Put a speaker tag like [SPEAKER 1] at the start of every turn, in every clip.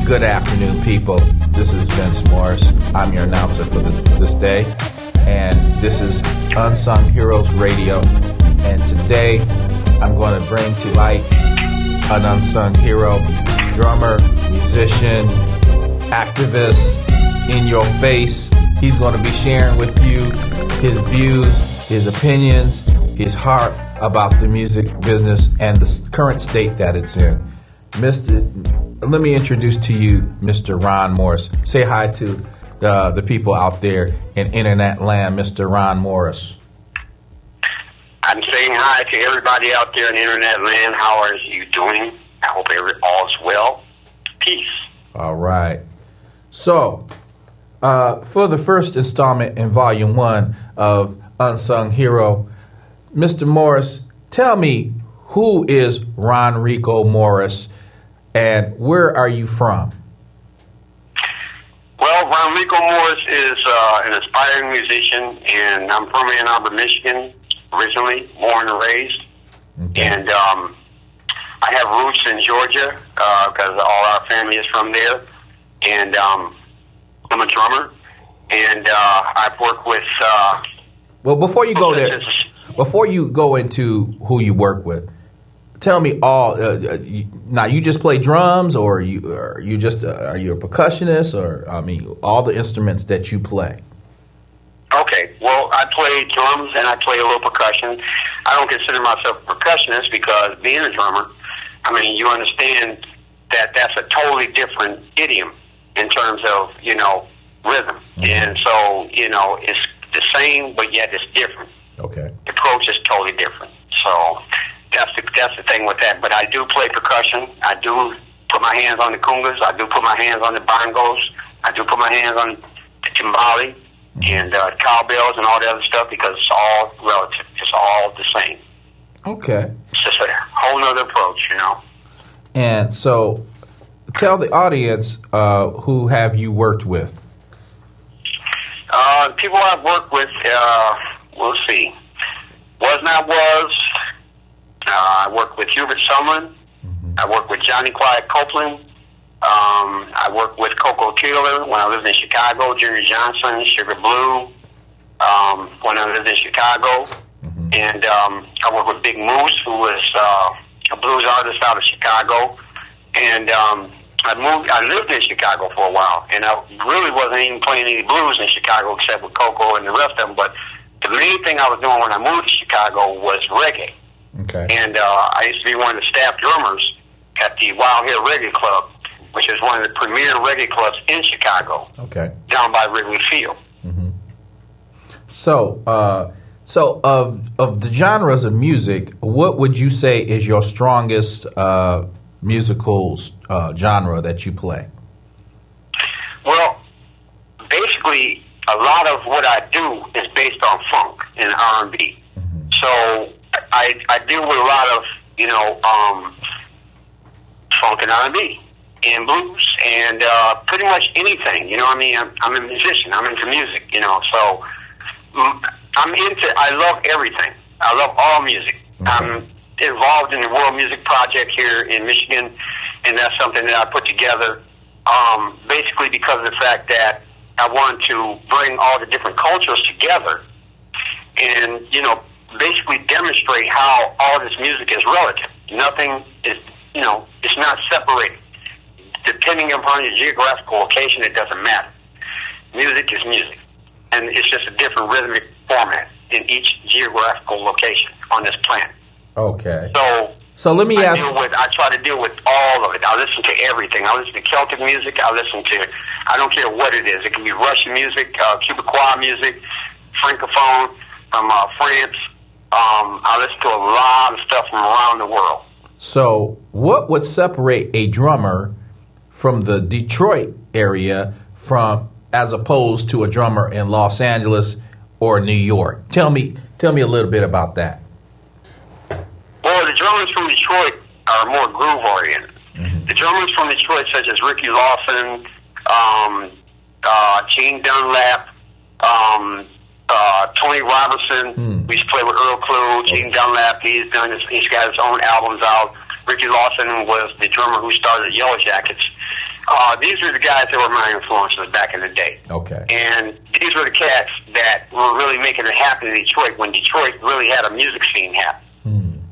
[SPEAKER 1] Good afternoon, people. This is Vince Morris. I'm your announcer for this day, and this is Unsung Heroes Radio. And today, I'm going to bring to light an unsung hero, drummer, musician, activist, in your face. He's going to be sharing with you his views, his opinions, his heart about the music business and the current state that it's in. Let me introduce to you Mr. Ron Morris. Say hi to the people out there in internet land, Mr. Ron Morris.
[SPEAKER 2] I'm saying hi to everybody out there in internet land. How are you doing? I hope all's well. Peace.
[SPEAKER 1] All right. So, for the first installment in Volume 1 of Unsung Hero, Mr. Morris, tell me, who is Ronrico Morris, and where are you from?
[SPEAKER 2] Well, Ronrico Morris is an aspiring musician, and I'm from Ann Arbor, Michigan, originally, born and raised.
[SPEAKER 1] Okay.
[SPEAKER 2] And I have roots in Georgia because all our family is from there. And I'm a drummer, and I've worked with...
[SPEAKER 1] well, before you go there, before you go into who you work with, tell me all. Now, you just play drums, or are you a percussionist, or all the instruments that you play?
[SPEAKER 2] Okay, well, I play drums and I play a little percussion. I don't consider myself a percussionist because being a drummer, you understand that that's a totally different idiom in terms of, rhythm. Mm-hmm. And so, it's the same, but yet it's different.
[SPEAKER 1] Okay.
[SPEAKER 2] The approach is totally different. So that's the thing with that. But I do play percussion. I do put my hands on the congas. I do put my hands on the bongos. I do put my hands on the timbali and cowbells and all the other stuff because it's all relative. It's all the same.
[SPEAKER 1] Okay.
[SPEAKER 2] It's just a whole nother approach,
[SPEAKER 1] And so tell the audience who have you worked with?
[SPEAKER 2] People I've worked with, we'll see. Was Not Was. I worked with Hubert Sumlin. Mm-hmm. I worked with Johnny Quiet Copeland. I worked with Coco Taylor when I lived in Chicago, Junior Johnson, Sugar Blue, when I lived in Chicago. Mm-hmm. And I worked with Big Moose, who was a blues artist out of Chicago. And I lived in Chicago for a while, and I really wasn't even playing any blues in Chicago except with Coco and the rest of them. But the main thing I was doing when I moved to Chicago was reggae.
[SPEAKER 1] Okay. And
[SPEAKER 2] I used to be one of the staff drummers at the Wild Hill Reggae Club, which is one of the premier reggae clubs in Chicago.
[SPEAKER 1] Okay.
[SPEAKER 2] Down by Wrigley Field.
[SPEAKER 1] Mm-hmm. So of the genres of music, what would you say is your strongest musical genre that you play?
[SPEAKER 2] Well, basically, a lot of what I do is based on funk and R&B. Mm-hmm. So I deal with a lot of, funk and R&B and blues and pretty much anything, I'm a musician. I'm into music, so I love everything. I love all music. Mm-hmm. I'm involved in the World Music Project here in Michigan, and that's something that I put together basically because of the fact that I want to bring all the different cultures together and, basically demonstrate how all this music is relative. Nothing is, it's not separated. Depending upon your geographical location, it doesn't matter. Music is music, and it's just a different rhythmic format in each geographical location on this planet.
[SPEAKER 1] Okay.
[SPEAKER 2] So
[SPEAKER 1] let me ask.
[SPEAKER 2] I try to deal with all of it. I listen to everything. I listen to Celtic music. I don't care what it is. It can be Russian music, Quebecois music, Francophone from France. I listen to a lot of stuff from around the world.
[SPEAKER 1] So what would separate a drummer from the Detroit area as opposed to a drummer in Los Angeles or New York? Tell me a little bit about that.
[SPEAKER 2] Well, the drummers from Detroit are more groove-oriented. Mm-hmm. The drummers from Detroit, such as Ricky Lawson, Gene Dunlap, Tony Robertson. We used to play with Earl Klugh, Gene Dunlap. He's got his own albums out. Ricky Lawson was the drummer who started Yellow Jackets. These were the guys that were my influences back in the day.
[SPEAKER 1] Okay.
[SPEAKER 2] And these were the cats that were really making it happen in Detroit when Detroit really had a music scene happen.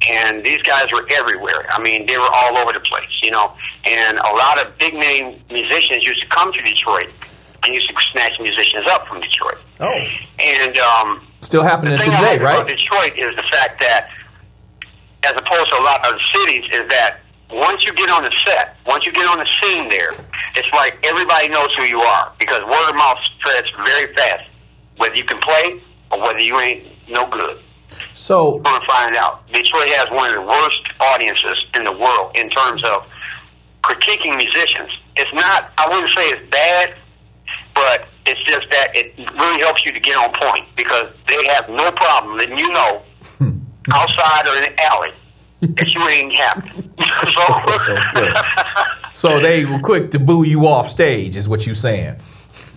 [SPEAKER 2] And these guys were everywhere. I mean, they were all over the place, you know. And a lot of big-name musicians used to come to Detroit and used to snatch musicians up from Detroit.
[SPEAKER 1] Oh.
[SPEAKER 2] And
[SPEAKER 1] still happening
[SPEAKER 2] the thing
[SPEAKER 1] today,
[SPEAKER 2] I like
[SPEAKER 1] right?
[SPEAKER 2] about Detroit is the fact that, as opposed to a lot of other cities, is that once you get on the set, once you get on the scene there, it's like everybody knows who you are because word of mouth spreads very fast, whether you can play or whether you ain't no good.
[SPEAKER 1] So
[SPEAKER 2] we're going to find out. Detroit has one of the worst audiences in the world in terms of critiquing musicians. It's not, I wouldn't say it's bad, but it's just that it really helps you to get on point because they have no problem letting you know outside or in the alley that you ain't happy.
[SPEAKER 1] So they were quick to boo you off stage, is what you're saying.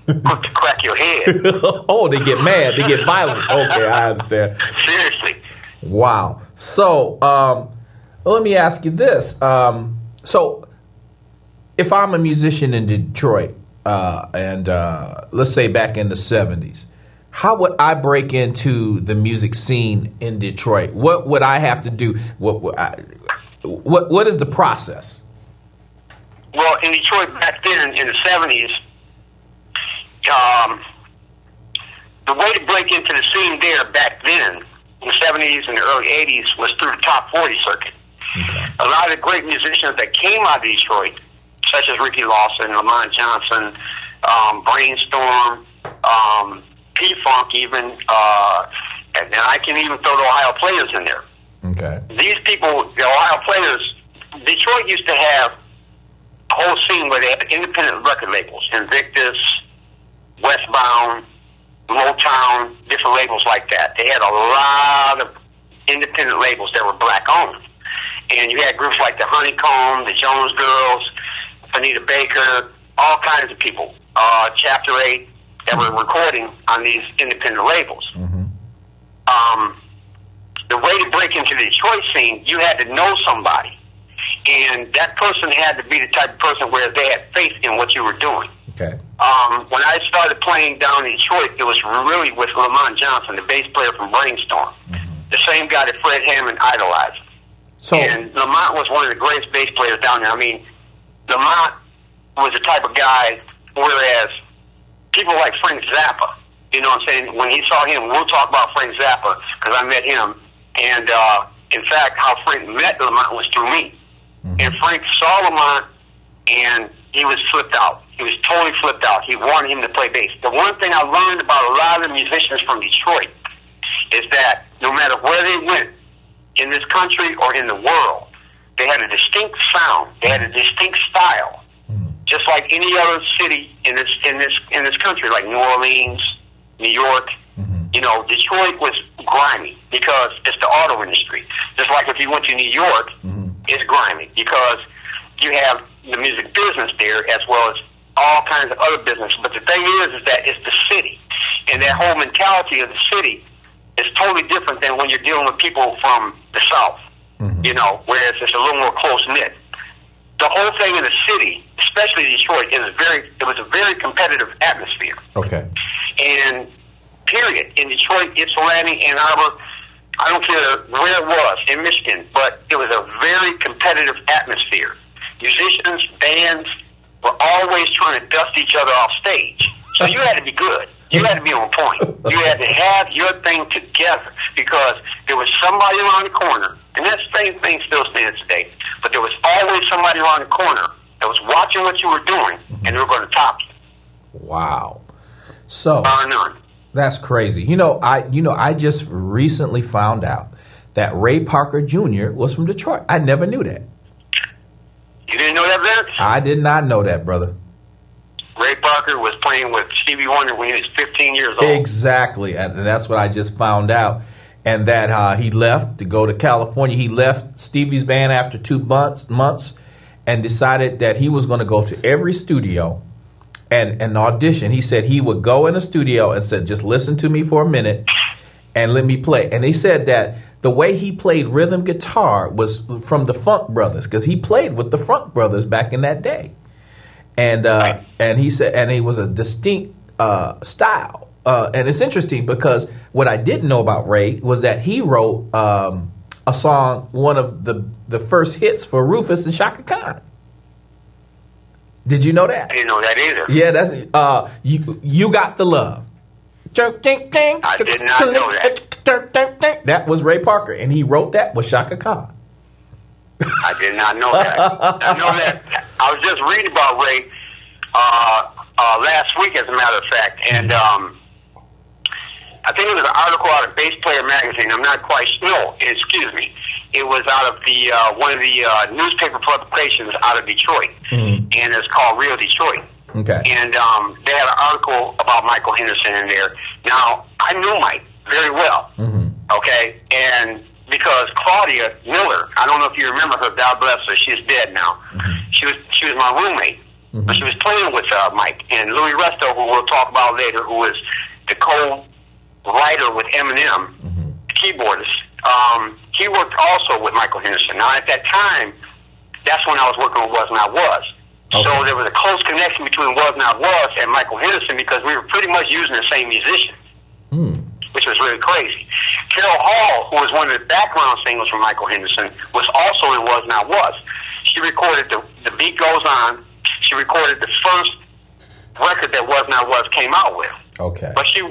[SPEAKER 2] Quick to crack your head.
[SPEAKER 1] Oh, they get mad. They get violent. Okay, I understand.
[SPEAKER 2] Seriously.
[SPEAKER 1] Wow. So let me ask you this. So if I'm a musician in Detroit, and let's say back in the 70s, how would I break into the music scene in Detroit? What would I have to do? What is the process?
[SPEAKER 2] Well, in Detroit back then, in the 70s, the way to break into the scene there back then, in the 70s and the early 80s, was through the top 40 circuit. Okay. A lot of the great musicians that came out of Detroit, such as Ricky Lawson, Lamont Johnson, Brainstorm, P-Funk even, and I can even throw the Ohio Players in there.
[SPEAKER 1] Okay.
[SPEAKER 2] These people, the Ohio Players, Detroit used to have a whole scene where they had independent record labels, Invictus, Westbound, Motown, different labels like that. They had a lot of independent labels that were black-owned. And you had groups like the Honeycomb, the Jones Girls, Anita Baker, all kinds of people, Chapter 8, that were recording on these independent labels.
[SPEAKER 1] Mm-hmm.
[SPEAKER 2] The way to break into the Detroit scene, you had to know somebody. And that person had to be the type of person where they had faith in what you were doing.
[SPEAKER 1] Okay.
[SPEAKER 2] When I started playing down in Detroit, it was really with Lamont Johnson, the bass player from Brainstorm, the same guy that Fred Hammond idolized. And Lamont was one of the greatest bass players down there. I mean, Lamont was the type of guy, whereas people like Frank Zappa, you know what I'm saying? When he saw him, we'll talk about Frank Zappa, because I met him. And, in fact, how Frank met Lamont was through me. And Frank saw Lamont, and he was flipped out. He was totally flipped out. He wanted him to play bass. The one thing I learned about a lot of the musicians from Detroit is that no matter where they went in this country or in the world, they had a distinct sound. They had a distinct style, just like any other city in this country, like New Orleans, New York. You know, Detroit was grimy because it's the auto industry. Just like if you went to New York, it's grimy because you have the music business there as well as all kinds of other business. But the thing is that it's the city. And that whole mentality of the city is totally different than when you're dealing with people from the South, you know, whereas it's a little more close-knit. The whole thing in the city, especially Detroit, it was a very competitive atmosphere.
[SPEAKER 1] Okay.
[SPEAKER 2] And period. In Detroit, Ypsilanti, Ann Arbor, I don't care where it was, in Michigan, but it was a very competitive atmosphere. Musicians, bands were always trying to dust each other off stage. So you had to be good. You had to be on point. You had to have your thing together because there was somebody around the corner, and that same thing still stands today, but there was always somebody around the corner that was watching what you were doing, and they were going to top you.
[SPEAKER 1] Wow. So
[SPEAKER 2] none.
[SPEAKER 1] That's crazy. I just recently found out that Ray Parker Jr. was from Detroit. I never knew that.
[SPEAKER 2] You didn't know that, Vince?
[SPEAKER 1] I did not know that, brother.
[SPEAKER 2] Ray Parker was playing with Stevie Wonder when he was 15 years old.
[SPEAKER 1] Exactly, and that's what I just found out. And that he left to go to California. He left Stevie's band after 2 months and decided that he was going to go to every studio and audition. He said he would go in a studio and said, just listen to me for a minute and let me play. And they said that the way he played rhythm guitar was from the Funk Brothers, because he played with the Funk Brothers back in that day. And he said, and it was a distinct style. And it's interesting because what I didn't know about Ray was that he wrote a song, one of the first hits for Rufus and Shaka Khan. Did you know that?
[SPEAKER 2] I didn't know that either.
[SPEAKER 1] Yeah, that's you got the love.
[SPEAKER 2] I did not know that.
[SPEAKER 1] That was Ray Parker, and he wrote that with Shaka Khan.
[SPEAKER 2] I did not know that. I know that. I was just reading about Ray last week, as a matter of fact, and I think it was an article out of Bass Player magazine. I'm not quite sure. No, excuse me. It was out of the one of the newspaper publications out of Detroit, and it's called Real Detroit.
[SPEAKER 1] Okay.
[SPEAKER 2] And they had an article about Michael Henderson in there. Now, I knew Mike very well, okay? And because Claudia Miller, I don't know if you remember her, God bless her, she's dead now. She was my roommate, but she was playing with Mike. And Louis Resto, who we'll talk about later, who was the co-writer with Eminem, keyboardist, he worked also with Michael Henderson. Now, at that time, that's when I was working with Was Not Was. Okay. So there was a close connection between Was Not Was and Michael Henderson because we were pretty much using the same musicians, which was really crazy. Carol Hall, who was one of the background singers for Michael Henderson, was also in Was Not Was. She recorded The Beat Goes On. She recorded the first record that Was Not Was came out with. Okay. But she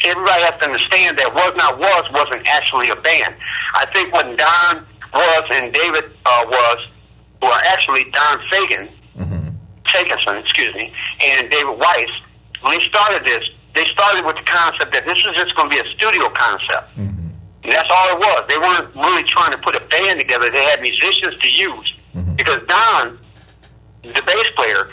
[SPEAKER 2] everybody has to understand that Was Not Was wasn't actually a band. I think when Don Was and David who are actually Don Fagenson, and David Weiss, when they started this, they started with the concept that this was just going to be a studio concept. And that's all it was. They weren't really trying to put a band together. They had musicians to use. Because Don, the bass player,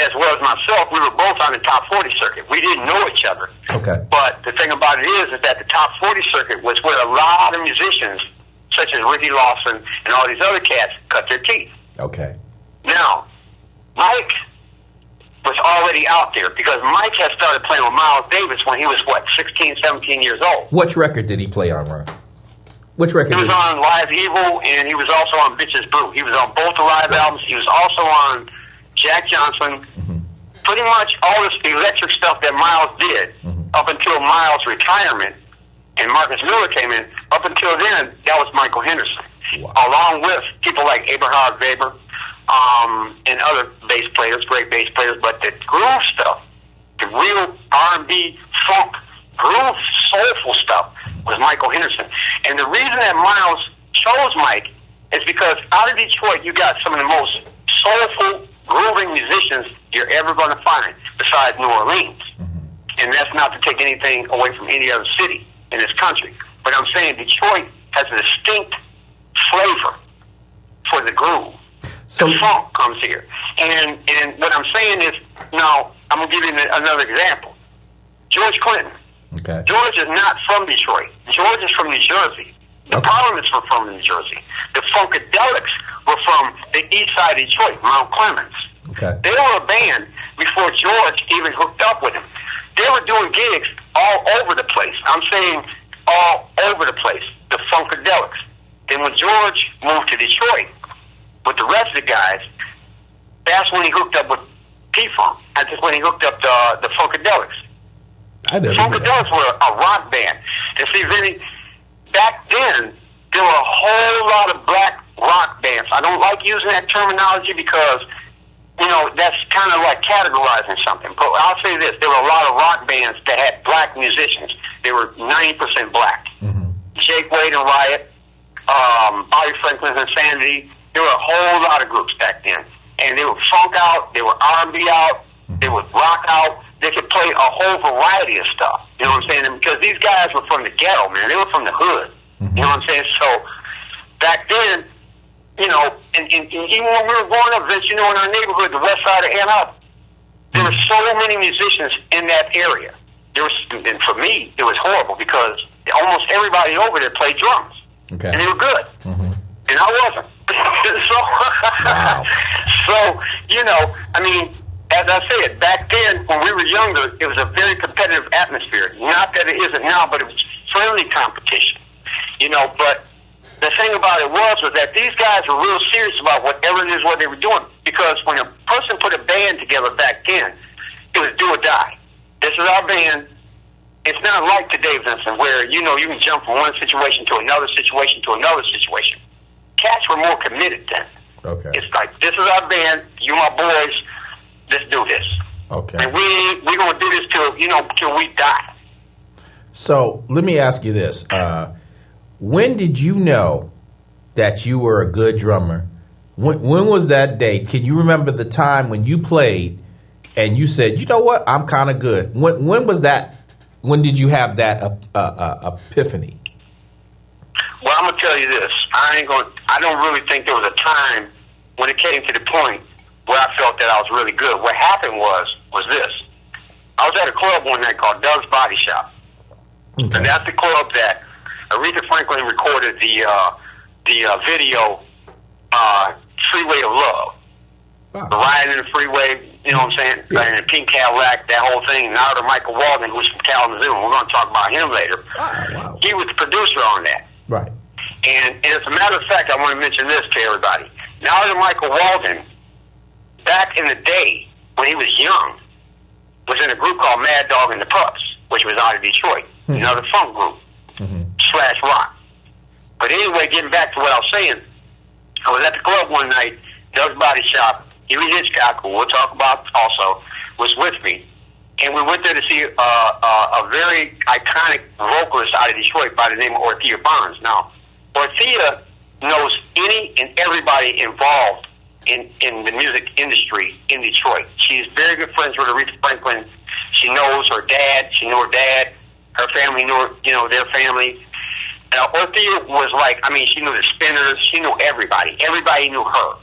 [SPEAKER 2] as well as myself, we were both on the top 40 circuit. We didn't know each other. Okay. But the thing about it is that the top 40 circuit was where a lot of musicians, such as Ricky Lawson and all these other cats, cut their teeth. Okay. Now, Mike was already out there because Mike had started playing with Miles Davis when he was, 16, 17 years old.
[SPEAKER 1] Which record did he play on, Ron? Which record?
[SPEAKER 2] He was on Live Evil, and he was also on Bitches Brew. He was on both the live albums. He was also on Jack Johnson. Pretty much all this electric stuff that Miles did up until Miles' retirement and Marcus Miller came in, up until then, that was Michael Henderson. Wow. Along with people like Eberhard Weber and other bass players, great bass players, but the groove stuff, the real R&B, funk, groove, soulful stuff was Michael Henderson. And the reason that Miles chose Mike is because out of Detroit, you got some of the most soulful, grooving musicians you're ever going to find besides New Orleans. And that's not to take anything away from any other city in this country. But I'm saying Detroit has a distinct flavor for the groove. So the funk comes here. And what I'm saying is, now, I'm going to give you another example. George Clinton. Okay. George is not from Detroit. George is from New Jersey. The Parliaments were from New Jersey. The Funkadelics were from the east side of Detroit, Mount Clemens. Okay. They were a band before George even hooked up with them. They were doing gigs all over the place. I'm saying all over the place, the Funkadelics. Then when George moved to Detroit with the rest of the guys, that's when he hooked up with P-Funk. That's just when he hooked up the Funkadelics. The Funkadelics were a rock band. And see, Vinny, back then, there were a whole lot of black rock bands. I don't like using that terminology because, that's kind of like categorizing something. But I'll say this, there were a lot of rock bands that had black musicians. They were 90% black. Jake Wade and Riot, Bobby Franklin's Insanity. There were a whole lot of groups back then. And they would funk out, they were R&B out, they would rock out. They could play a whole variety of stuff. You know what I'm saying? And because these guys were from the ghetto, man. They were from the hood. You know what I'm saying? So back then, and even when we were growing up, Vince, in our neighborhood, the west side of Ann Arbor, there were so many musicians in that area. And for me, it was horrible because almost everybody over there played drums. Okay. And they were good. And I wasn't. As I said, back then, when we were younger, it was a very competitive atmosphere. Not that it isn't now, but it was friendly competition. But the thing about it was that these guys were real serious about whatever it is what they were doing. Because when a person put a band together back then, it was do or die. This is our band. It's not like today, Vincent, where, you know, you can jump from one situation to another situation to another situation. Cats were more committed then.
[SPEAKER 1] Okay.
[SPEAKER 2] It's like, this is our band, you my boys, let's do this.
[SPEAKER 1] Okay.
[SPEAKER 2] And we're going to do this till we die.
[SPEAKER 1] So let me ask you this. When did you know that you were a good drummer? When was that date? Can you remember the time when you played and you said, you know what, I'm kind of good? When was that? When did you have that epiphany?
[SPEAKER 2] Well, I'm going to tell you this. I don't really think there was a time when it came to the point where I felt that I was really good. What happened was this. I was at a club one night called Doug's Body Shop. Okay. And that's the club that Aretha Franklin recorded the video, Freeway of Love. Wow. The riding in the freeway, you know what I'm saying? Yeah. And the pink Cadillac, that whole thing. Now to Michael Walden, who's from Kalamazoo. We're going to talk about him later.
[SPEAKER 1] Wow.
[SPEAKER 2] He was the producer on that.
[SPEAKER 1] Right.
[SPEAKER 2] And as a matter of fact, I want to mention this to everybody. Now to Michael Walden, back in the day when he was young, was in a group called Mad Dog and the Pups, which was out of Detroit. Another funk group. Slash rock. But anyway, getting back to what I was saying, I was at the club one night, Doug's Body Shop. Huey Hitchcock, who we'll talk about also, was with me. And we went there to see a very iconic vocalist out of Detroit by the name of Orthea Barnes. Now, Orthea knows any and everybody involved in the music industry in Detroit. She's very good friends with Aretha Franklin. She knows her dad. She knew her dad. Her family knew, their family. Orthea was like, she knew the Spinners. She knew everybody. Everybody knew her.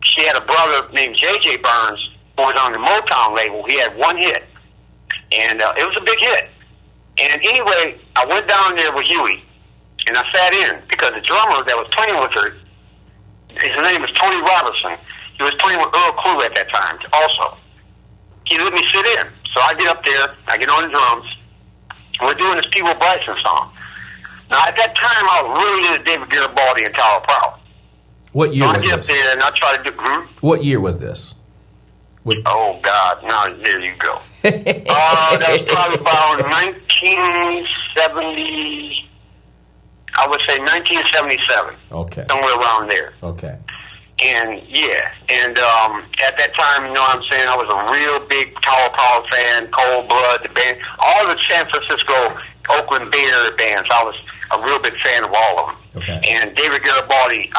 [SPEAKER 2] She had a brother named J.J. Burns who was on the Motown label. He had one hit, and it was a big hit. And anyway, I went down there with Huey, and I sat in because the drummer that was playing with her, his name was Tony Robertson. He was playing with Earl Clue at that time also. He let me sit in. So I get up there, I get on the drums, and we're doing this Peeble Bryson song. Now, at that time, I was really into David Garibaldi and Tower of Power.
[SPEAKER 1] What year was this?
[SPEAKER 2] I get up there and I try to do...
[SPEAKER 1] What year was this?
[SPEAKER 2] Oh, God. Now, there you go. That was probably about 1970... I would say 1977. Okay. Somewhere around there.
[SPEAKER 1] Okay.
[SPEAKER 2] And, at that time, you know what I'm saying, I was a real big Tower of Power fan, Cold Blood, the band, all the San Francisco, Oakland Bay Area bands. I was a real big fan of all of them. Okay. And David Garibaldi,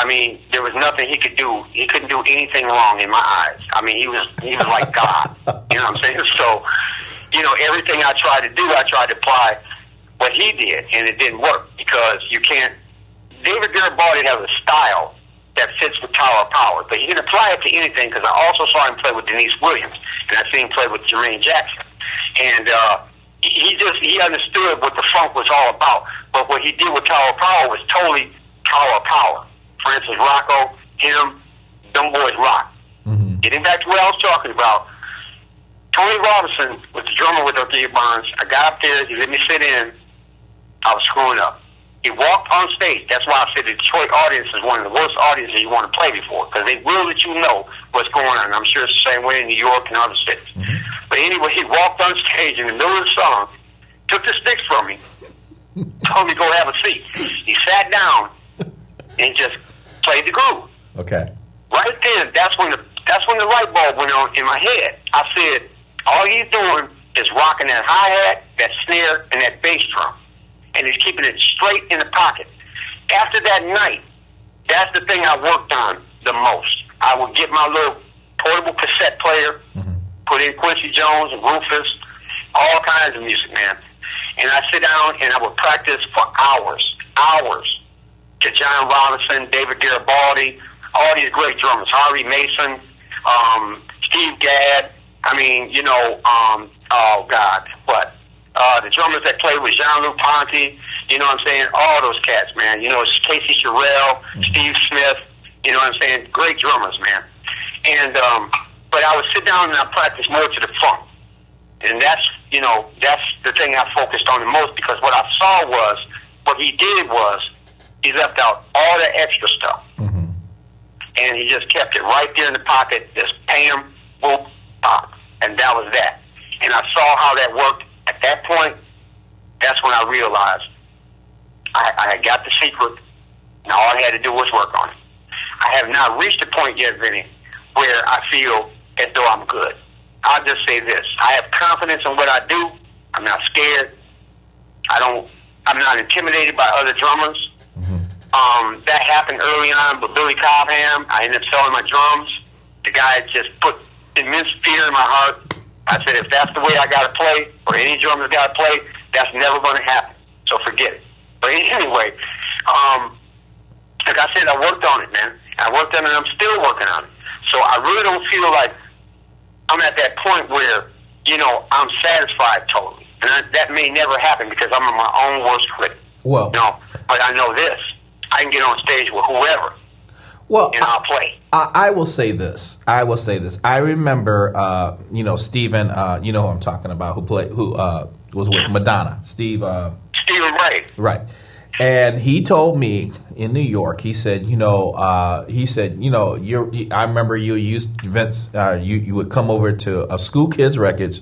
[SPEAKER 2] there was nothing he could do. He couldn't do anything wrong in my eyes. He was like God. You know what I'm saying? So, everything I tried to do, I tried to apply what he did, and it didn't work because you can't. David Garibaldi has a style that fits with Tower of Power, but you can apply it to anything because I also saw him play with Denise Williams, and I seen him play with Jermaine Jackson, and he understood what the funk was all about. But what he did with Tower of Power was totally Tower of Power. Francis Rocco, him, them boys rock. Mm-hmm. Getting back to what I was talking about, Tony Robinson was the drummer with Orthea Barnes. I got up there, he let me sit in. I was screwing up. He walked on stage. That's why I said the Detroit audience is one of the worst audiences you want to play before, because they will let you know what's going on. I'm sure it's the same way in New York and other cities. Mm-hmm. But anyway, he walked on stage in the middle of the song, took the sticks from me, told me to go have a seat. He sat down and just played the groove.
[SPEAKER 1] Okay.
[SPEAKER 2] Right then, that's when the light bulb went on in my head. I said, all he's doing is rocking that hi-hat, that snare, and that bass drum. And he's keeping it straight in the pocket. After that night, that's the thing I worked on the most. I would get my little portable cassette player, put in Quincy Jones and Rufus, all kinds of music, man. And I'd sit down and I would practice for hours to John Robinson, David Garibaldi, all these great drummers, Harvey Mason, Steve Gadd. The drummers that played with Jean-Luc Ponty, you know what I'm saying? All those cats, man. Casey Sherrill, Steve Smith, you know what I'm saying? Great drummers, man. And, but I would sit down and I'd practice more to the funk. And that's the thing I focused on the most, because what I saw was, what he did was, He left out all the extra stuff. And he just kept it right there in the pocket, just pam, boop, pop. And that was that. And I saw how that worked. At that point, that's when I realized I had got the secret, and all I had to do was work on it. I have not reached a point yet, Vinny, where I feel as though I'm good. I'll just say this. I have confidence in what I do. I'm not scared. I'm not intimidated by other drummers. That happened early on with Billy Cobham. I ended up selling my drums. The guy just put immense fear in my heart. I said, if that's the way I got to play, or any drummer's got to play, that's never going to happen. So forget it. But anyway, like I said, I worked on it, man. I worked on it, and I'm still working on it. So I really don't feel like I'm at that point where, I'm satisfied totally. And that may never happen because I'm my own worst critic.
[SPEAKER 1] Well,
[SPEAKER 2] but I know this. I can get on stage with whoever.
[SPEAKER 1] Well,
[SPEAKER 2] and I'll play.
[SPEAKER 1] I will say this. I remember, Stephen, you know who I'm talking about, who was with Madonna, Stephen
[SPEAKER 2] Ray.
[SPEAKER 1] Right. And he told me in New York, he said, I remember you used Vince, you would come over to School Kids Records.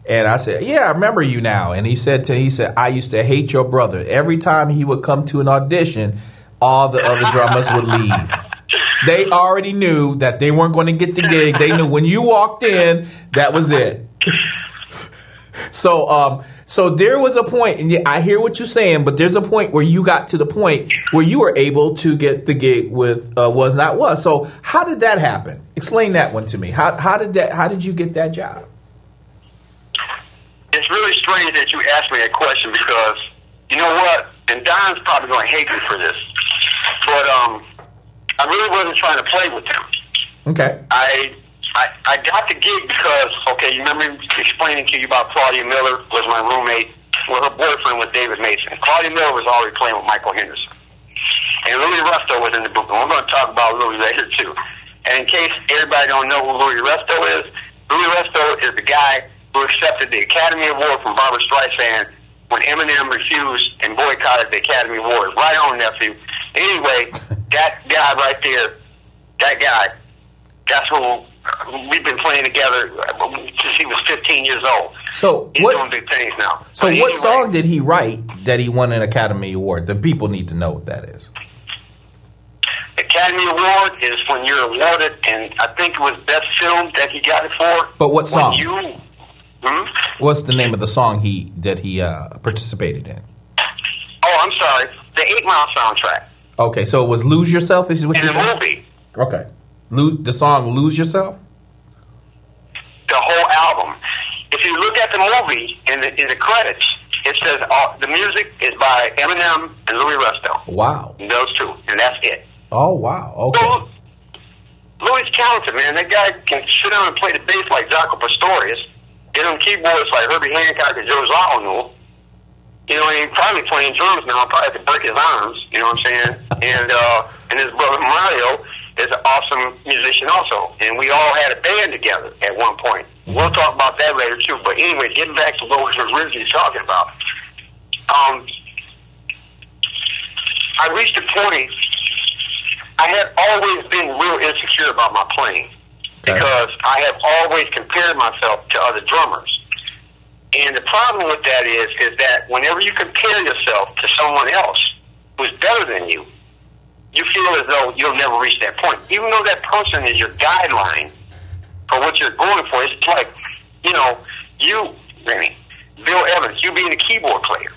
[SPEAKER 1] And I said, yeah, I remember you now. And he said, I used to hate your brother. Every time he would come to an audition, all the other drummers would leave. They already knew that they weren't going to get the gig. They knew when you walked in, that was it. So there was a point, and I hear what you're saying, but there's a point where you got to the point where you were able to get the gig with Was Not Was. So how did that happen? Explain that one to me. How did you get that job?
[SPEAKER 2] It's really strange that you asked me that question because, you know what, and Don's probably going to hate me for this, but I really wasn't trying to play with them. Okay. I got the gig because, you remember explaining to you about Claudia Miller was my roommate. Well, her boyfriend was David Mason. Claudia Miller was already playing with Michael Henderson. And Louis Resto was in the book, and we're going to talk about Louis later, too. And in case everybody don't know who Louis Resto is the guy who accepted the Academy Award from Barbra Streisand when Eminem refused and boycotted the Academy Award. Right on, nephew. Anyway, that guy right there, that's who we've been playing together since he was 15 years old. So he's doing big things now.
[SPEAKER 1] So what song did he write that he won an Academy Award? The people need to know what that is.
[SPEAKER 2] Academy Award is when you're awarded, and I think it was Best Film that he got it for.
[SPEAKER 1] But what song? What's the name of the song that he participated in?
[SPEAKER 2] Oh, I'm sorry. The 8 Mile soundtrack.
[SPEAKER 1] Okay, so it was Lose Yourself? Is what
[SPEAKER 2] in the movie.
[SPEAKER 1] Okay. The song Lose Yourself?
[SPEAKER 2] The whole album. If you look at the movie, in the credits, it says the music is by Eminem and Louis Resto.
[SPEAKER 1] Wow.
[SPEAKER 2] Those two, and that's it.
[SPEAKER 1] Oh, wow. Okay.
[SPEAKER 2] So, Louis is talented, man. That guy can sit down and play the bass like Jaco Pastorius, get on keyboards like Herbie Hancock and Joe Zawinul. He probably playing drums now. Probably have to break his arms. You know what I'm saying? And his brother Mario is an awesome musician also. And we all had a band together at one point. We'll talk about that later too. But anyway, getting back to what we were originally talking about. I reached a point. I had always been real insecure about my playing because I have always compared myself to other drummers. And the problem with that is that whenever you compare yourself to someone else who's better than you, you feel as though you'll never reach that point. Even though that person is your guideline for what you're going for, it's like, Bill Evans, you being a keyboard player.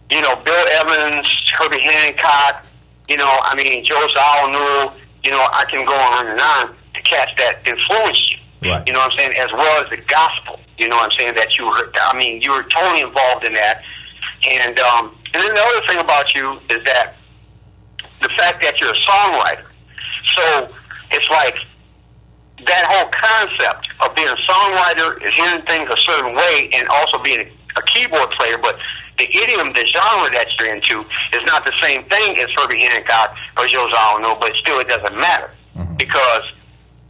[SPEAKER 2] Bill Evans, Herbie Hancock, Joe Zawinul, I can go on and on to catch that influence you. Right. You know what I'm saying? As well as the gospel. You know what I'm saying? That you were totally involved in that. And then the other thing about you is that the fact that you're a songwriter. So it's like that whole concept of being a songwriter is hearing things a certain way and also being a keyboard player, but the idiom, the genre that you're into is not the same thing as Herbie Hancock or Joe Zawinul, but still it doesn't matter because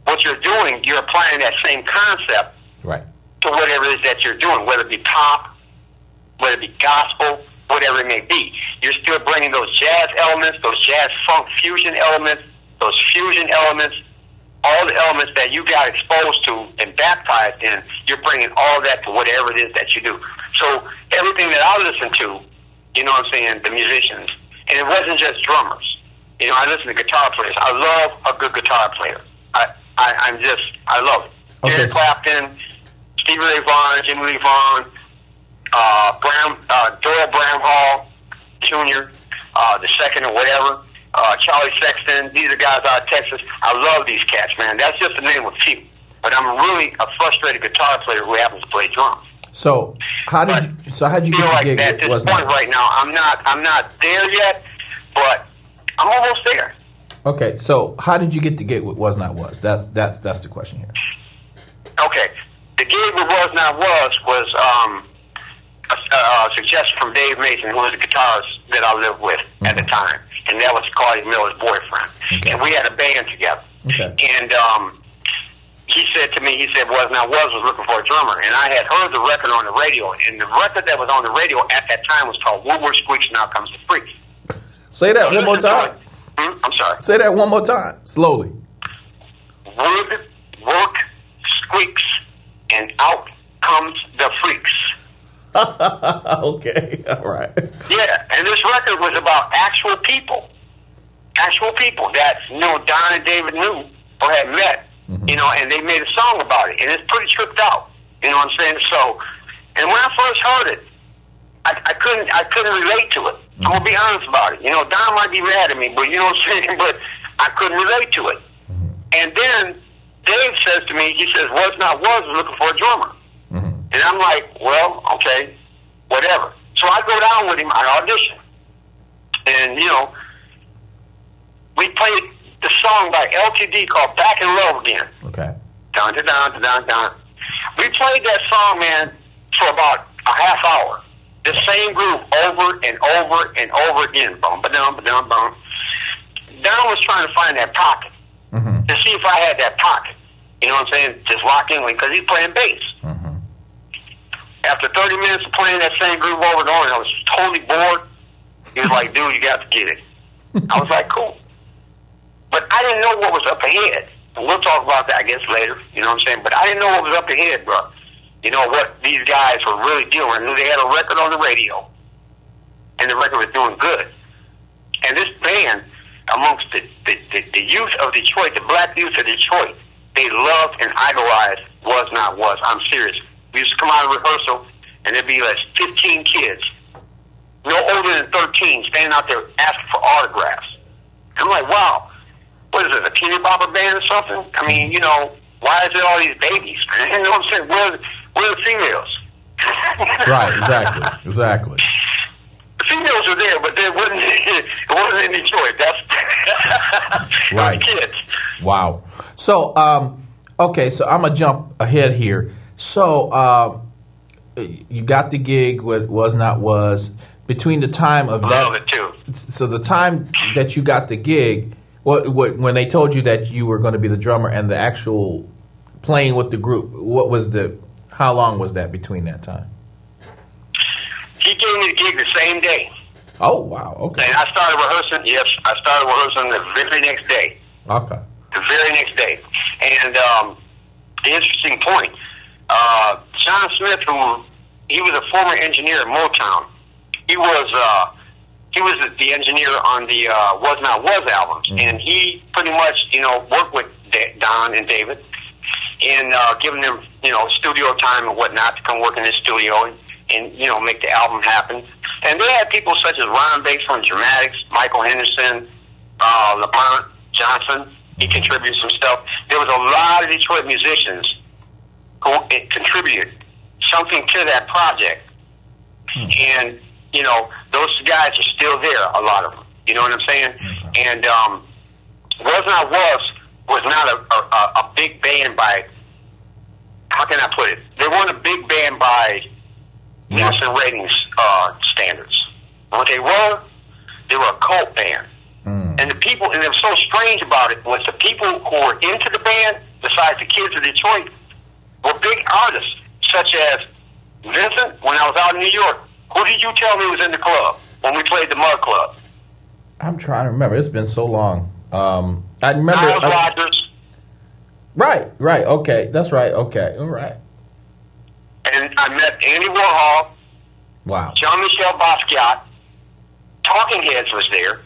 [SPEAKER 2] what you're doing, you're applying that same concept to whatever it is that you're doing, whether it be pop, whether it be gospel, whatever it may be. You're still bringing those jazz elements, those jazz funk fusion elements, those fusion elements, all the elements that you got exposed to and baptized in, you're bringing all that to whatever it is that you do. So everything that I listen to, you know what I'm saying, the musicians, and it wasn't just drummers. You know, I listen to guitar players. I love a good guitar player. I love it.
[SPEAKER 1] Okay.
[SPEAKER 2] Eric Clapton, Stevie Ray Vaughan, Jimmy Lee Vaughan, Doyle Bramhall Jr., the second or whatever, Charlie Sexton. These are guys out of Texas. I love these cats, man. That's just the name of a few. But I'm really a frustrated guitar player who happens to play drums.
[SPEAKER 1] So how'd you get the gig?
[SPEAKER 2] At this point right now, I'm not there yet, but I'm almost there.
[SPEAKER 1] Okay, so how did you get the gig with Was Not Was? That's the question here.
[SPEAKER 2] Okay, the gig with Was Not Was a suggestion from Dave Mason, who was the guitarist that I lived with at the time, and that was Carly Miller's boyfriend. Okay. And we had a band together. Okay. And he said to me, Was Not Was looking for a drummer, and I had heard the record on the radio, and the record that was on the radio at that time was called Woodward Squeaks, Now Comes the Freak.
[SPEAKER 1] Say that one more time.
[SPEAKER 2] I'm sorry.
[SPEAKER 1] Say that one more time, slowly.
[SPEAKER 2] Woodwork squeaks, and out comes the freaks.
[SPEAKER 1] Okay, all right.
[SPEAKER 2] Yeah, and this record was about actual people that, you know, Don and David knew or had met, you know, and they made a song about it, and it's pretty tripped out, you know what I'm saying? So, and when I first heard it, I couldn't relate to it. I'm gonna be honest about it. You know, Don might be mad at me, but you know what I'm saying? But I couldn't relate to it. And then Dave says to me, he says, Was Not Was is looking for a drummer. And I'm like, well, okay, whatever. So I go down with him, I audition. And, you know, we played the song by LTD called Back in Love Again. Okay. Down to down to down, down. We played that song, man, for about a half hour. The same groove over and over and over again. Boom, ba-dum, ba-dum, boom. Don was trying to find that pocket to see if I had that pocket. You know what I'm saying? Just lock in because he's playing bass. After 30 minutes of playing that same groove over and over, I was totally bored. He was like, dude, you got to get it. I was like, cool. But I didn't know what was up ahead. And we'll talk about that, I guess, later. You know what I'm saying? But I didn't know what was up ahead, bro. You know, what these guys were really doing. I knew they had a record on the radio, and the record was doing good. And this band, amongst the youth of Detroit, the black youth of Detroit, they loved and idolized Was Not Was. I'm serious. We used to come out of rehearsal, and there'd be like 15 kids, no older than 13, standing out there asking for autographs. I'm like, wow, what is it, a teeny bopper band or something? I mean, you know, why is there all these babies? You know what I'm saying? Where are the females?
[SPEAKER 1] Right, exactly.
[SPEAKER 2] The females were there, but it wasn't in Detroit. That's right. Kids.
[SPEAKER 1] Wow. So, okay, so I'm going to jump ahead here. So, you got the gig with Was Not Was. Between the time of that,
[SPEAKER 2] love it too.
[SPEAKER 1] So the time that you got the gig, when they told you that you were going to be the drummer and the actual playing with the group, how long was that between that time?
[SPEAKER 2] He gave me the gig the same day.
[SPEAKER 1] Oh, wow, okay.
[SPEAKER 2] And I started rehearsing, the very next day.
[SPEAKER 1] Okay.
[SPEAKER 2] The very next day. And the interesting point, John Smith, he was a former engineer at Motown. He was the engineer on the Was Not Was albums, and he pretty much, you know, worked with Don and David in giving them, you know, studio time and whatnot to come work in his studio and you know, make the album happen. And they had people such as Ron Bates from Dramatics, Michael Henderson, Lamont Johnson. He contributed some stuff. There was a lot of Detroit musicians who contributed something to that project. And, you know, those guys are still there, a lot of them. You know what I'm saying? And Was Not was not a big band by, how can I put it? They weren't a big band by Nielsen ratings standards. What they were a cult band. And the people, and it was so strange about it, was the people who were into the band, besides the kids of Detroit, were big artists, such as Vincent, when I was out in New York. Who did you tell me was in the club when we played the Mud Club?
[SPEAKER 1] I'm trying to remember. It's been so long. I remember.
[SPEAKER 2] Miles Rogers.
[SPEAKER 1] Right. Okay, that's right. Okay, all right.
[SPEAKER 2] And I met Andy Warhol.
[SPEAKER 1] Wow.
[SPEAKER 2] Jean-Michel Basquiat. Talking Heads was there.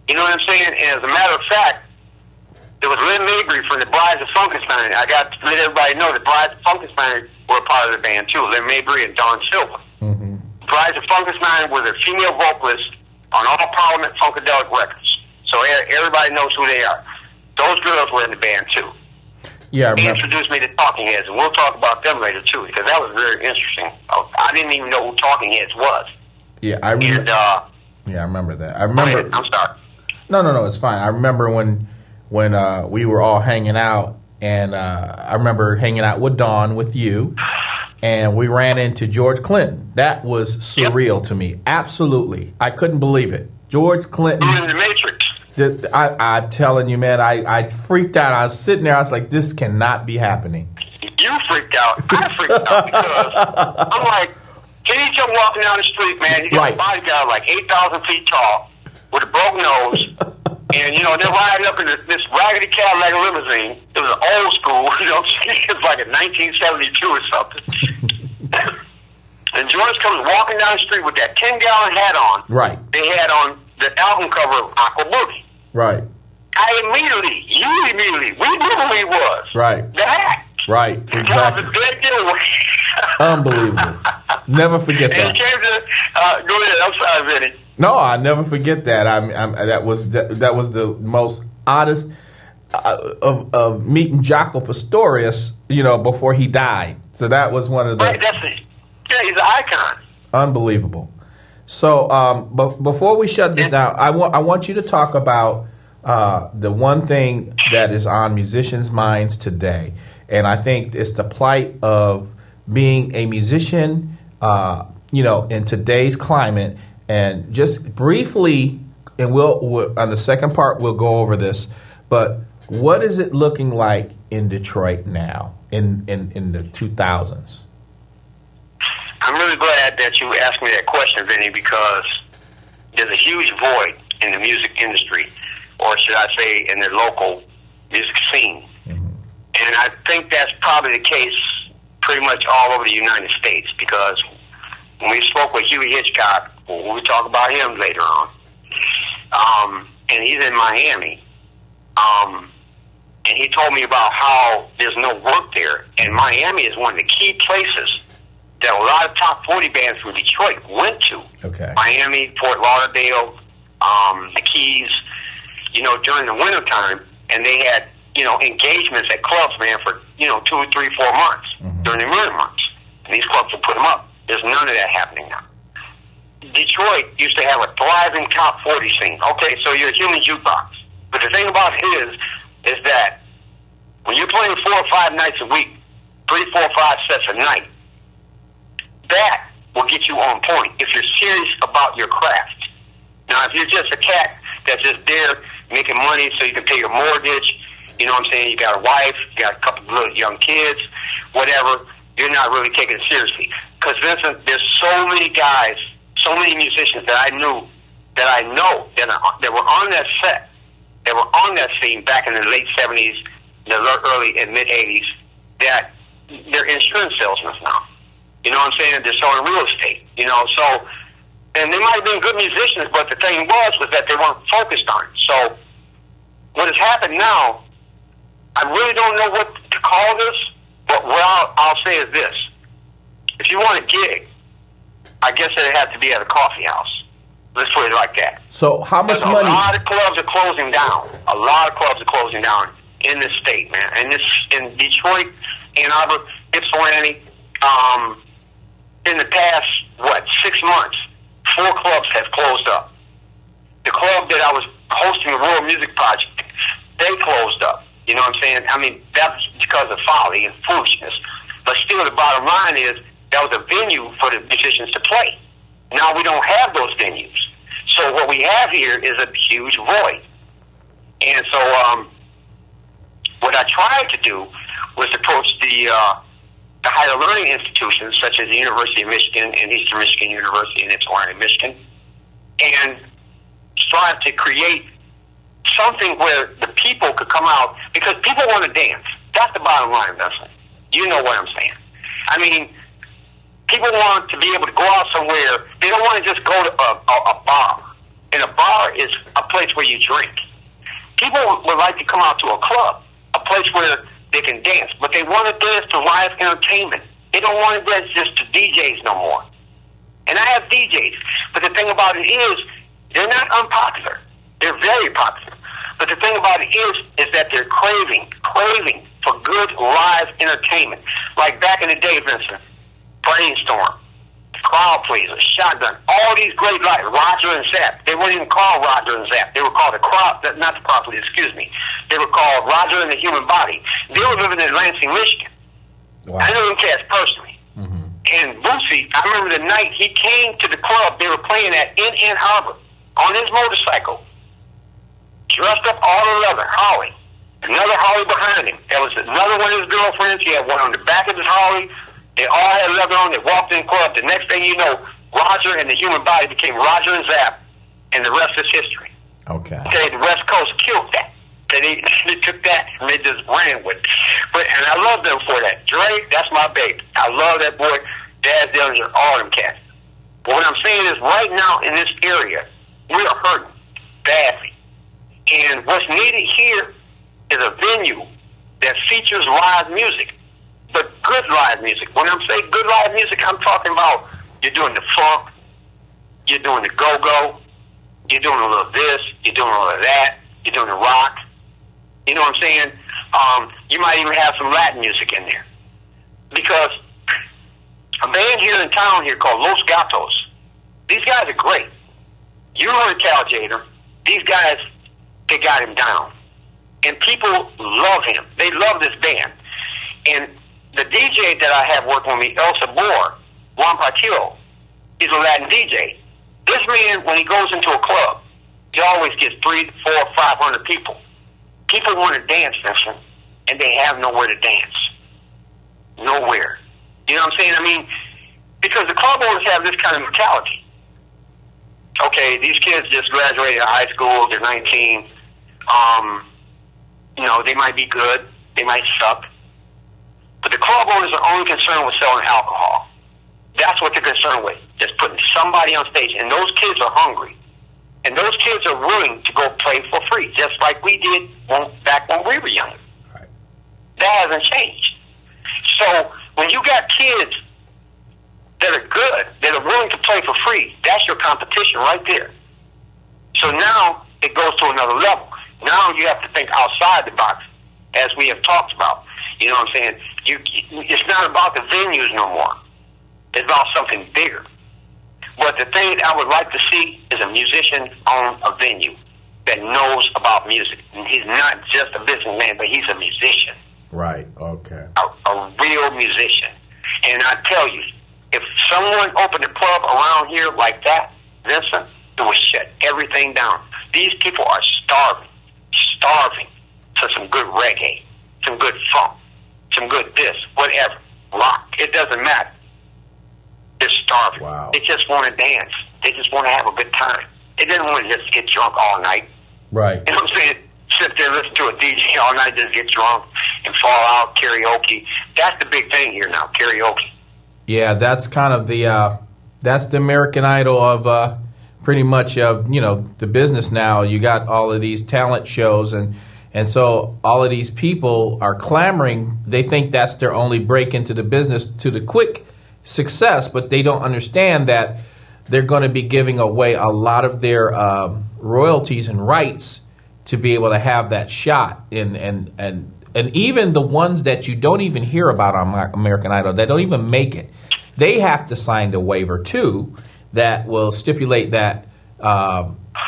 [SPEAKER 2] You know what I'm saying? And as a matter of fact, there was Lynn Mabry from the Brides of Funkenstein. I got to let everybody know the Brides of Funkenstein were a part of the band too. Lynn Mabry and Don Silva.
[SPEAKER 1] Mm-hmm.
[SPEAKER 2] Brides of Funkenstein were the female vocalists on all Parliament Funkadelic records. So everybody knows who they are. Those girls were in the band too.
[SPEAKER 1] Yeah, I
[SPEAKER 2] They
[SPEAKER 1] remember.
[SPEAKER 2] introduced me to Talking Heads, and we'll talk about them later too, because that was very interesting. I didn't even know who Talking Heads was.
[SPEAKER 1] Yeah, I remember.
[SPEAKER 2] And,
[SPEAKER 1] I remember that. I remember.
[SPEAKER 2] I'm sorry.
[SPEAKER 1] No, it's fine. I remember when we were all hanging out, and I remember hanging out with Dawn, with you, and we ran into George Clinton. That was surreal to me. Absolutely. I couldn't believe it. George Clinton.
[SPEAKER 2] Who's in the Matrix?
[SPEAKER 1] I'm telling you, man, I freaked out. I was sitting there. I was like, this cannot be happening.
[SPEAKER 2] You freaked out. I freaked out because I'm like, can you come walking down the street, man? You got a bodyguard like 8,000 feet tall with a broken nose. And, you know, they're riding up in this raggedy Cadillac limousine. It was old school, you know, it was like a 1972 or something. And George comes walking down the street with that 10-gallon hat on.
[SPEAKER 1] Right.
[SPEAKER 2] They had on the album cover of Aqua Boogie.
[SPEAKER 1] Right.
[SPEAKER 2] You immediately, we knew who he was.
[SPEAKER 1] Right.
[SPEAKER 2] The hat.
[SPEAKER 1] Right, exactly.
[SPEAKER 2] That was a big deal.
[SPEAKER 1] Unbelievable. Never forget that.
[SPEAKER 2] And came to, go ahead, I'm sorry, Vinny.
[SPEAKER 1] No, I never forget that. That was the most oddest of meeting Jaco Pastorius, you know, before he died. So that was one of the
[SPEAKER 2] Right, that's it. Yeah, he's an icon.
[SPEAKER 1] Unbelievable. So, but before we shut this down, I want you to talk about the one thing that is on musicians' minds today, and I think it's the plight of being a musician, you know, in today's climate. And just briefly, and we'll on the second part we'll go over this, but what is it looking like in Detroit now in the 2000s?
[SPEAKER 2] I'm really glad that you asked me that question, Vinny, because there's a huge void in the music industry, or should I say in the local music scene. Mm-hmm. And I think that's probably the case pretty much all over the United States, because when we spoke with Huey Hitchcock, we'll talk about him later on, and he's in Miami, and he told me about how there's no work there, and Miami is one of the key places that a lot of top 40 bands from Detroit went to. Okay. Miami, Fort Lauderdale, the Keys, you know, during the wintertime, and they had, you know, engagements at clubs, man, for, you know, 2 or 3, 4 months during the winter months. And these clubs would put them up. There's none of that happening now. Detroit used to have a thriving top 40 scene. Okay, so you're a human jukebox. But the thing about it is that when you're playing 4 or 5 nights a week, 3, 4, 5 sets a night, that will get you on point if you're serious about your craft. Now, if you're just a cat that's just there making money so you can pay your mortgage, you know what I'm saying, you got a wife, you got a couple of little young kids, whatever, you're not really taking it seriously. Because, Vincent, there's so many guys, so many musicians that I know that were on that set, that were on that scene back in the late 70s, the early and mid 80s, that they're insurance salesmen now. You know what I'm saying? They're selling real estate. You know, so, and they might have been good musicians, but the thing was that they weren't focused on it. So, what has happened now, I really don't know what to call this, but what I'll say is this. If you want a gig, I guess it'd have to be at a coffee house. Let's put it like that.
[SPEAKER 1] So how much money?
[SPEAKER 2] A lot of clubs are closing down. A lot of clubs are closing down in this state, man. And in Detroit, Ann Arbor, Ypsilanti, in the past, 6 months, 4 clubs have closed up. The club that I was hosting the World Music Project, they closed up. You know what I'm saying? I mean, that's because of folly and foolishness. But still, the bottom line is, that was a venue for the musicians to play. Now we don't have those venues. So what we have here is a huge void. And so what I tried to do was approach the the higher learning institutions, such as the University of Michigan and Eastern Michigan University in Ypsilanti, Michigan, and strive to create something where the people could come out, because people want to dance. That's the bottom line, Vincent. You know what I'm saying. I mean, people want to be able to go out somewhere. They don't want to just go to a bar. And a bar is a place where you drink. People would like to come out to a club, a place where they can dance, but they want to dance to live entertainment. They don't want to dance just to DJs no more. And I have DJs, but the thing about it is, they're not unpopular. They're very popular. But the thing about it is that they're craving for good live entertainment. Like back in the day, Vincent, Brainstorm, Crowd Pleaser, Shotgun, all these great live, Roger and Zapp. They weren't even called Roger and Zapp. They were called not the Crowd Pleaser, excuse me. They were called Roger and the Human Body. They were living in Lansing, Michigan. Wow. I know them cats personally. Mm-hmm. And Boosie, I remember the night he came to the club they were playing at in Ann Arbor on his motorcycle, dressed up all in leather, Harley. Another Harley behind him. There was another one of his girlfriends. He had one on the back of his Harley. They all had leather on. They walked in the club. The next thing you know, Roger and the Human Body became Roger and Zapp, and the rest is history.
[SPEAKER 1] Okay.
[SPEAKER 2] The West Coast killed that. They took that and they just ran with it. And I love them for that. Dre, that's my baby. I love that boy. Daz Dillinger, all them cats. But what I'm saying is, right now in this area, we are hurting badly. And what's needed here is a venue that features live music, but good live music. When I'm saying good live music, I'm talking about you're doing the funk, you're doing the go-go, you're doing a little this, you're doing a little that, you're doing the rock. You know what I'm saying? You might even have some Latin music in there. Because a band here in town here called Los Gatos, these guys are great. You heard Cal Jader. These guys, they got him down. And people love him. They love this band. And the DJ that I have working with me, El Sabor, Juan Patillo, he's a Latin DJ. This man, when he goes into a club, he always gets 300, 400, 500 people. People want to dance, Vincent, and they have nowhere to dance. Nowhere. You know what I'm saying? I mean, because the club owners have this kind of mentality. Okay, these kids just graduated high school, they're 19. You know, they might be good, they might suck. But the club owners are only concerned with selling alcohol. That's what they're concerned with, just putting somebody on stage. And those kids are hungry. And those kids are willing to go play for free, just like we did back when we were young. Right. That hasn't changed. So when you got kids that are good, that are willing to play for free, that's your competition right there. So now it goes to another level. Now you have to think outside the box, as we have talked about. You know what I'm saying? It's not about the venues no more. It's about something bigger. But the thing I would like to see is a musician on a venue that knows about music. And he's not just a businessman, but he's a musician.
[SPEAKER 1] Right, okay.
[SPEAKER 2] A real musician. And I tell you, if someone opened a club around here like that, Vincent, it would shut everything down. These people are starving for some good reggae, some good funk, some good this, whatever, rock. It doesn't matter. They're starving.
[SPEAKER 1] Wow.
[SPEAKER 2] They just want to dance. They just want to have a good time. They didn't want to just get drunk all night.
[SPEAKER 1] Right.
[SPEAKER 2] You know what I'm saying? Sit there, listen to a DJ all night, just get drunk and fall out, karaoke. That's the big thing here now, karaoke.
[SPEAKER 1] Yeah, that's kind of that's the American Idol of pretty much the business now. You got all of these talent shows, and so all of these people are clamoring. They think that's their only break into the business, to the quick success, but they don't understand that they're going to be giving away a lot of their royalties and rights to be able to have that shot. And even the ones that you don't even hear about on American Idol, that don't even make it, they have to sign the waiver too that will stipulate that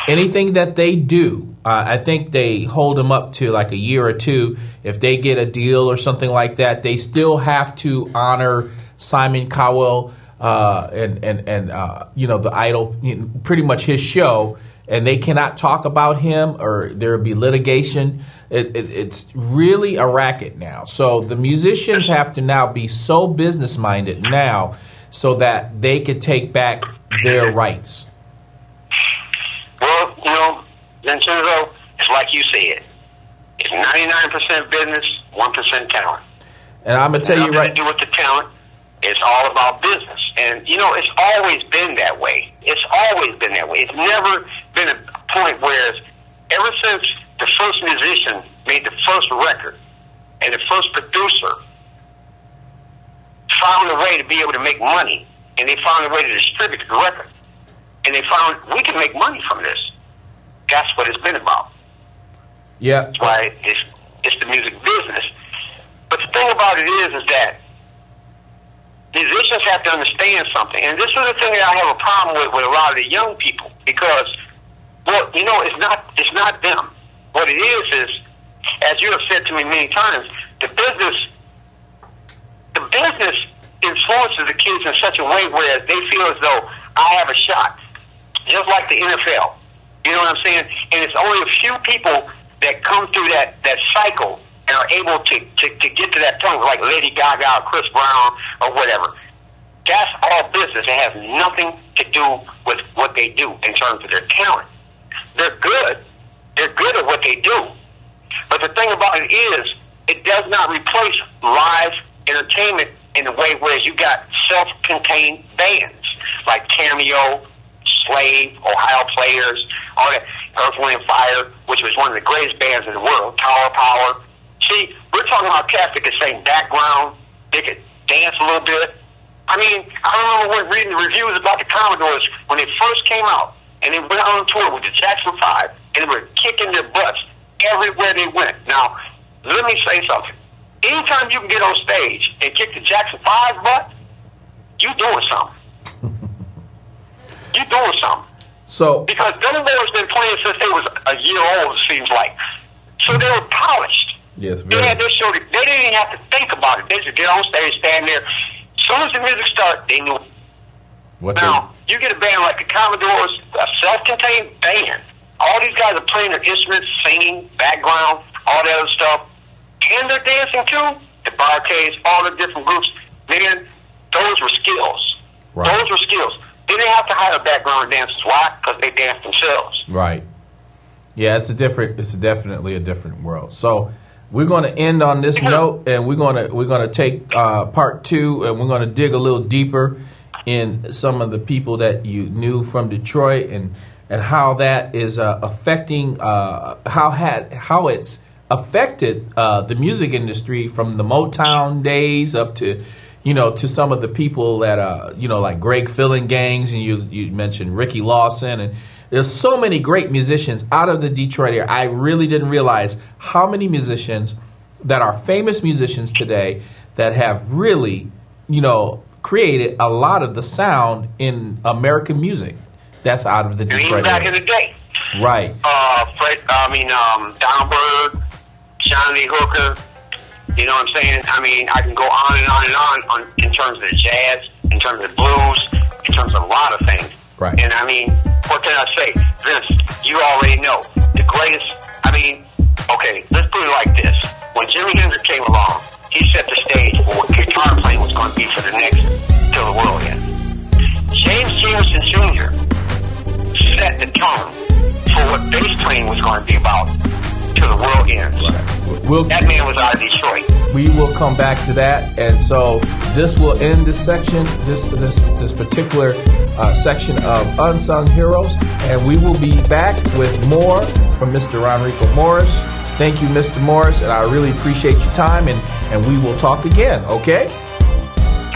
[SPEAKER 1] anything that they do, I think they hold them up to like a year or two. If they get a deal or something like that, they still have to honor Simon Cowell and the Idol, pretty much his show, and they cannot talk about him or there'll be litigation. It's really a racket now. So the musicians have to now be so business-minded now so that they could take back their rights.
[SPEAKER 2] Well, you know, Vincenzo, it's like you said. It's 99% business, 1% talent.
[SPEAKER 1] And I'm going to tell you right...
[SPEAKER 2] Nothing to do with the talent. It's all about business. And, you know, it's always been that way. It's always been that way. It's never been a point where, ever since the first musician made the first record and the first producer found a way to be able to make money, and they found a way to distribute the record, and they found we can make money from this. That's what it's been about.
[SPEAKER 1] Yeah.
[SPEAKER 2] That's why it's the music business. But the thing about it is that musicians have to understand something. And this is the thing that I have a problem with a lot of the young people. Because, well, you know, it's not them. What it is, as you have said to me many times, the business influences the kids in such a way where they feel as though I have a shot. Just like the NFL. You know what I'm saying? And it's only a few people that come through that cycle and are able to get to that point, like Lady Gaga or Chris Brown or whatever. That's all business. It has nothing to do with what they do in terms of their talent. They're good. They're good at what they do. But the thing about it is, it does not replace live entertainment in a way where you got self-contained bands like Cameo, Slave, Ohio Players, all that, Earth, Wind, and Fire, which was one of the greatest bands in the world, Tower Power. See, we're talking about cats that could sing background, they could dance a little bit. I mean, I remember reading the reviews about the Commodores when they first came out, and they went on tour with the Jackson 5, and they were kicking their butts everywhere they went. Now, let me say something. Anytime you can get on stage and kick the Jackson 5's butt, you doing something. You doing something.
[SPEAKER 1] So,
[SPEAKER 2] because them boys been playing since they was a year old, it seems like. So they were polished.
[SPEAKER 1] Yes,
[SPEAKER 2] they had their show. They didn't even have to think about it. They just get on stage, stand there. As soon as the music started, they knew. Now, you get a band like the Commodores, a self-contained band. All these guys are playing their instruments, singing, background, all that other stuff. And they're dancing too. The Barcades, all the different groups. Man, those were skills. Right. Those were skills. They didn't have to hire background dancers. Why? Because they dance themselves.
[SPEAKER 1] Right. Yeah, it's definitely a different world. So we're going to end on this note, and we're going to take part 2, and we're going to dig a little deeper in some of the people that you knew from Detroit and how that is affecting how it's affected the music industry from the Motown days up to, you know, to some of the people that, you know, like Greg Filling Gangs, and you mentioned Ricky Lawson, and there's so many great musicians out of the Detroit area. I really didn't realize how many musicians that are famous musicians today that have really, you know, created a lot of the sound in American music that's out of the Detroit
[SPEAKER 2] back
[SPEAKER 1] area.
[SPEAKER 2] In the day.
[SPEAKER 1] Right.
[SPEAKER 2] Downberg, Johnny Hooker, you know what I'm saying? I mean, I can go on and on and on in terms of the jazz, in terms of the blues, in terms of a lot of things.
[SPEAKER 1] Right.
[SPEAKER 2] And I mean, what can I say? Vince, you already know. The greatest, I mean, okay, let's put it like this. When Jimi Hendrix came along, he set the stage for what guitar playing was going to be for the next, till the world ends. James Jamerson Jr. set the tone for what bass playing was going to be about till the world ends. Right. That man was out of Detroit.
[SPEAKER 1] We will come back to that, and so this will end this section, this particular section of Unsung Heroes, and we will be back with more from Mr. Ronrico Morris. Thank you, Mr. Morris, and I really appreciate your time, and we will talk again, okay?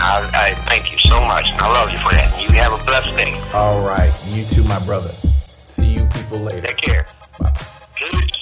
[SPEAKER 2] I thank you so much, and I love you for that. You have a blessed day.
[SPEAKER 1] All right. You too, my brother. See you people later.
[SPEAKER 2] Take care.
[SPEAKER 1] Bye.
[SPEAKER 2] Good.